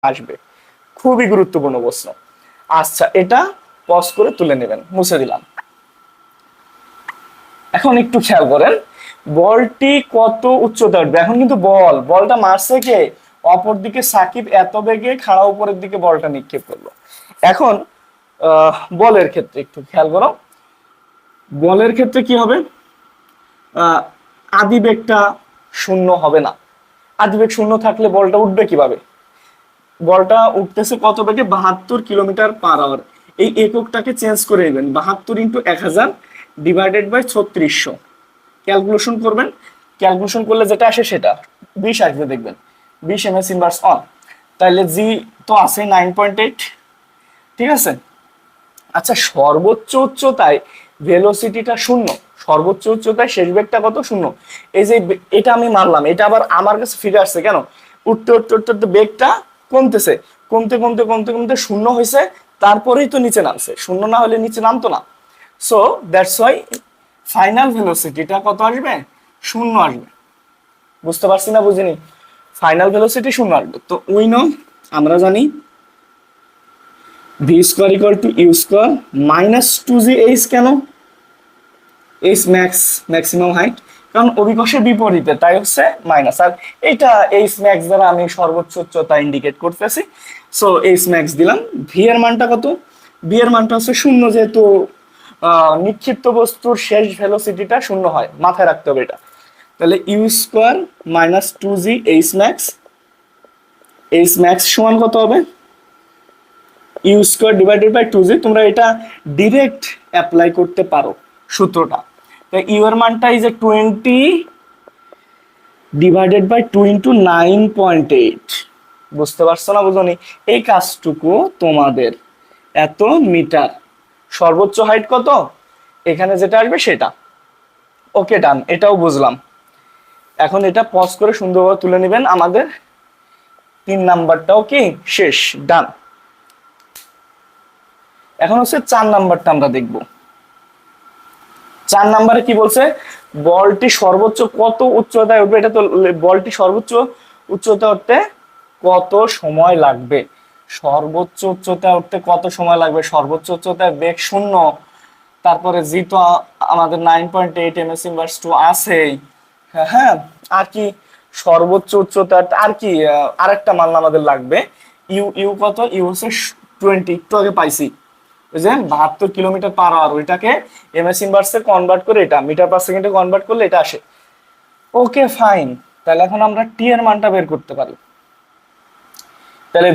আসবে। খুবই গুরুত্বপূর্ণ প্রশ্ন। আচ্ছা, এটা পজ করে তুলে নেবেন, মুছে দিলাম। এখন একটু খেয়াল করেন, বলটি কত উচ্চতা উঠবে। এখন কিন্তু বলটা মারছে কে? অপর দিকে সাকিব এত বেগে খাড়া উপরের দিকে বলটা নিক্ষেপ করলো। এখন বলের ক্ষেত্রে একটু খেয়াল করো, বলের ক্ষেত্রে কি হবে? আহ, আদি বেগটা শূন্য হবে না। আদি বেগ শূন্য থাকলে বলটা উঠবে কিভাবে? বলটা উঠতেছে কত বেগে? 72 কিলোমিটার পার আওয়ার। এই এককটাকে চেঞ্জ করে নেবেন, 72 × 1000 ডিভাইডেড বাই 3600। ক্যালকুলেশন করবেন, ক্যালকুলেশন করলে যেটা আসে সেটা 20 আসবে, দেখবেন 20 ms ইনভার্স অন। তাহলে জি তো আছে 9.8, ঠিক আছে। আচ্ছা, সর্বোচ্চ উচ্চতায় ভেলোসিটিটা শূন্য, সর্বোচ্চ উচ্চতায় শেষ বেগটা কত? শূন্য। এই যে এটা আমি মানলাম, এটা আবার আমার কাছে ফিরে আসছে কেন? উঠতে উঠতে উঠতে উঠতে বেগটা কমতেছে, কমতে কমতে কমতে কমতে শূন্য হয়েছে, তারপরেই তো নিচে নামছে। শূন্য না হলে নিচে নামতো না। সো দ্যাটস ওয়াই ফাইনাল ভেলোসিটিটা কত আসবে? শূন্য আসবে। বুঝতে পারছি না বুঝিনি? ফাইনাল ভেলোসিটি শূন্য আসবে। তো উই নো, আমরা জানি v square equal to u square minus 2gh। কেন? এইচ ম্যাক্স, ম্যাক্সিমাম হাইট, কারণ অভিকর্ষের বিপরীতে, তাই হচ্ছে মাইনাস। আর এইটা এইচ ম্যাক্স দ্বারা আমি সর্বোচ্চ উচ্চতা ইন্ডিকেট করতেছি। সো এইচ ম্যাক্স দিলাম। ভি এর মানটা কত? ভি এর মানটা হচ্ছে শূন্য, যেহেতু নিক্ষিপ্ত বস্তুর শেষ ভেলোসিটিটা শূন্য হয়, মাথায় রাখতে হবে এটা। তাহলে u square minus 2gh max, h max সমান কত হবে? U square divided by 2g। তোমরা এটা ডিরেক্ট অ্যাপ্লাই করতে পারো সূত্রটা। তো ইউ এর মানটা এই যে 20 ডিভাইডেড বাই 2 ইন্টু 9.8। বুঝতে পারছো না বুঝনি? এই কাজটুকু তোমাদের এত মিটার। সর্বোচ্চ হাইট কত? এখানে যেটা আসবে সেটা। ওকে, ডান, এটাও বুঝলাম। এখন এটা পজ করে সুন্দরভাবে তুলে নেবেন। আমাদের 3 নাম্বারটাও কি শেষ? ডান। এখন হচ্ছে 4 নাম্বারটা আমরা দেখব। 4 নাম্বারে কি বলছে? বলটি সর্বোচ্চ কত উচ্চতায় উঠবে। এটা তো বলটি সর্বোচ্চ উচ্চতা উঠতে কত সময় লাগবে। সর্বোচ্চ উচ্চতা উঠতে কত সময় লাগবে? সর্বোচ্চ উচ্চতায় বেগ শূন্য, তারপরে জি তো আমাদের 9.8 ms ইনভার্স টু আছেই। হ্যাঁ, আর কি সর্বোচ্চ উচ্চতা, আর কি আরেকটা মান আমাদের লাগবে। ইউ, ইউ কত? ইউ হচ্ছে 20, একটু আগে পাইছি। ওই যে 72 কিলোমিটার পার আওয়ার, ওইটাকে এমএস ইনভার্সে কনভার্ট করে এটা মিটার পার সেকেন্ডে কনভার্ট করলে এটা আসে। Okay fine. তাহলে এখন আমরা টি এর মানটা বের করতে পারি।